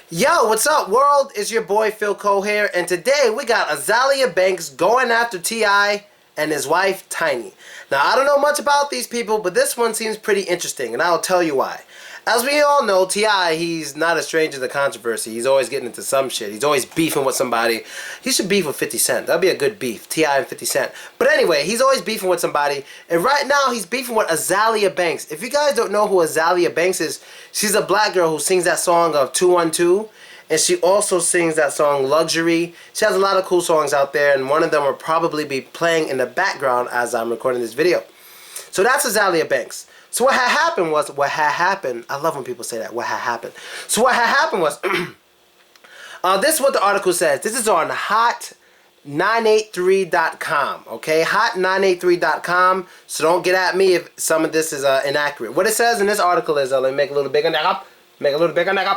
Yo, what's up, world? It's your boy Phil Cole here, and today we got Azealia Banks going after T.I. and his wife Tiny. Now, I don't know much about these people, but this one seems pretty interesting, and I'll tell you why. As we all know, T.I., he's not a stranger to controversy. He's always getting into some shit. He's always beefing with somebody. He should beef with 50 Cent. That'd be a good beef, T.I. and 50 Cent. But anyway, he's always beefing with somebody, and right now he's beefing with Azealia Banks. If you guys don't know who Azealia Banks is, she's a black girl who sings that song of 212, and she also sings that song Luxury. She has a lot of cool songs out there, and one of them will probably be playing in the background as I'm recording this video. So that's Azealia Banks. So what had happened was, I love when people say that, what had happened. So what had happened was, this is what the article says. This is on hot983.com, okay? Hot983.com, so don't get at me if some of this is inaccurate. What it says in this article is, let me make a little bigger up.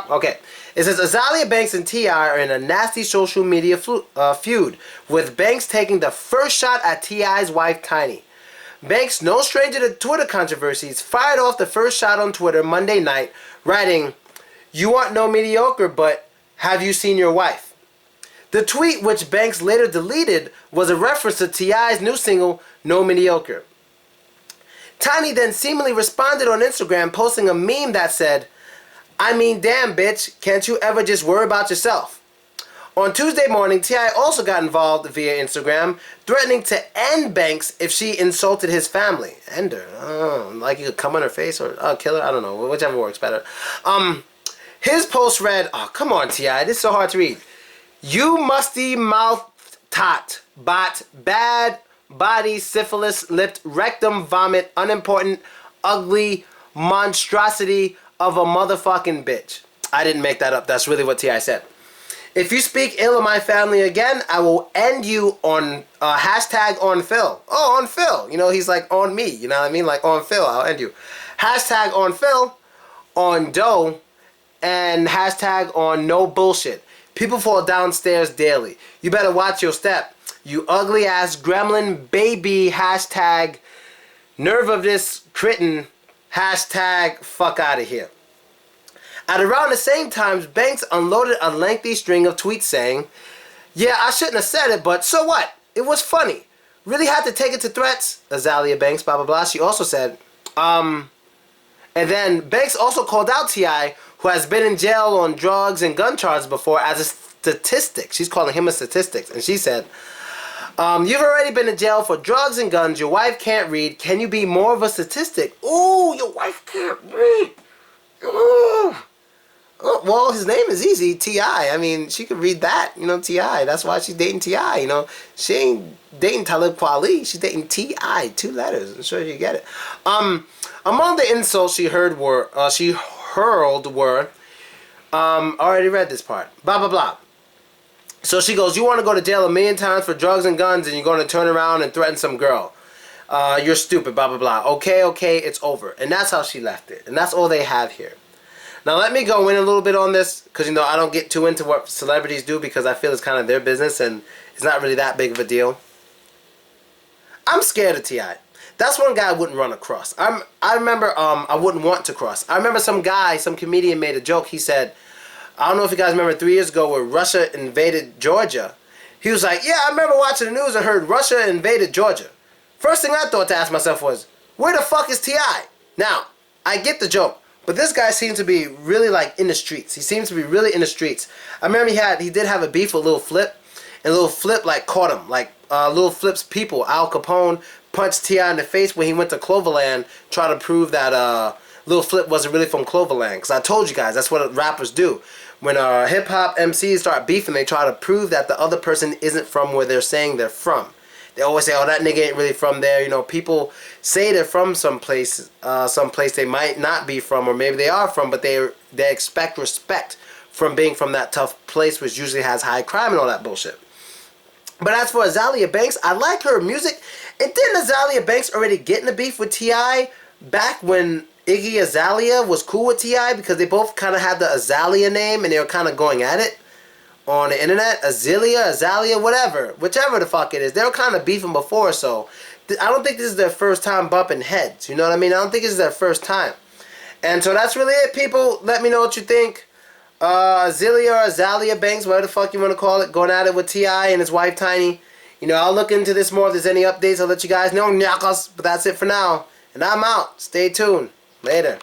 Okay. It says, Azealia Banks and T.I. are in a nasty social media feud, with Banks taking the first shot at T.I.'s wife, Tiny. Banks, no stranger to Twitter controversies, fired off the first shot on Twitter Monday night, writing, "You aren't no mediocre, but have you seen your wife?" The tweet, which Banks later deleted, was a reference to T.I.'s new single, No Mediocre. Tiny then seemingly responded on Instagram, posting a meme that said, "I mean, damn, bitch, can't you ever just worry about yourself?" On Tuesday morning, T.I. also got involved via Instagram, threatening to end Banks if she insulted his family. End her. Like you could come on her face or kill her? I don't know. Whichever works better. His post read, oh, come on, T.I. This is so hard to read. "You musty mouth tot, bot, bad body, syphilis, lipped, rectum, vomit, unimportant, ugly monstrosity of a motherfucking bitch." I didn't make that up. That's really what T.I. said. "If you speak ill of my family again, I will end you on hashtag on Phil." Oh, on Phil. You know, he's like on me. You know what I mean? Like on Phil, I'll end you. Hashtag on Phil, on Doe, and hashtag on no bullshit. People fall downstairs daily. You better watch your step. You ugly ass gremlin baby. Hashtag nerve of this kitten. Hashtag fuck out of here. At around the same time, Banks unloaded a lengthy string of tweets saying, "Yeah, I shouldn't have said it, but so what? It was funny. Really had to take it to threats, Azealia Banks, blah, blah, blah." She also said, and then Banks also called out T.I., who has been in jail on drugs and gun charges before, as a statistic. She's calling him a statistic. And she said, "You've already been in jail for drugs and guns. Your wife can't read. Can you be more of a statistic?" Ooh, your wife can't read. Ooh. Well, his name is easy, T.I. I mean, she could read that, you know, T.I. That's why she's dating T.I., you know. She ain't dating Talib Kweli. She's dating T.I., 2 letters. I'm sure you get it. Among the insults she hurled were, already read this part, blah, blah, blah. So she goes, "You want to go to jail 1,000,000 times for drugs and guns, and you're going to turn around and threaten some girl. You're stupid, blah, blah, blah. Okay, it's over." And that's how she left it. And that's all they have here. Now let me go in a little bit on this, because you know I don't get too into what celebrities do because I feel it's kind of their business and it's not really that big of a deal. I'm scared of T.I. That's one guy I wouldn't run across. I remember I wouldn't want to cross. I remember some comedian made a joke. He said, I don't know if you guys remember 3 years ago where Russia invaded Georgia. He was like, "Yeah, I remember watching the news and heard Russia invaded Georgia." First thing I thought to ask myself was, where the fuck is T.I.? Now, I get the joke. But this guy seems to be really like in the streets. He seems to be really in the streets. I remember he did have a beef with Lil Flip, and Lil Flip like caught him. Like Lil Flip's people, Al Capone, punched T.I. in the face when he went to Cloverland, trying to prove that Lil Flip wasn't really from Cloverland. Because I told you guys, that's what rappers do. When hip hop MCs start beefing, they try to prove that the other person isn't from where they're saying they're from. They always say, "Oh, that nigga ain't really from there." You know, people say they're from some place they might not be from, or maybe they are from, but they expect respect from being from that tough place, which usually has high crime and all that bullshit. But as for Azealia Banks, I like her music. And didn't Azealia Banks already get in the beef with T.I. back when Iggy Azalea was cool with T.I. because they both kind of had the Azealia name and they were kind of going at it on the internet? Azealia, whatever. Whichever the fuck it is. They were kind of beefing before, so I don't think this is their first time bumping heads. You know what I mean? I don't think this is their first time. And so that's really it, people. Let me know what you think. Azealia Banks, whatever the fuck you want to call it, going at it with T.I and his wife Tiny. You know, I'll look into this more. If there's any updates, I'll let you guys know. But that's it for now. And I'm out. Stay tuned. Later.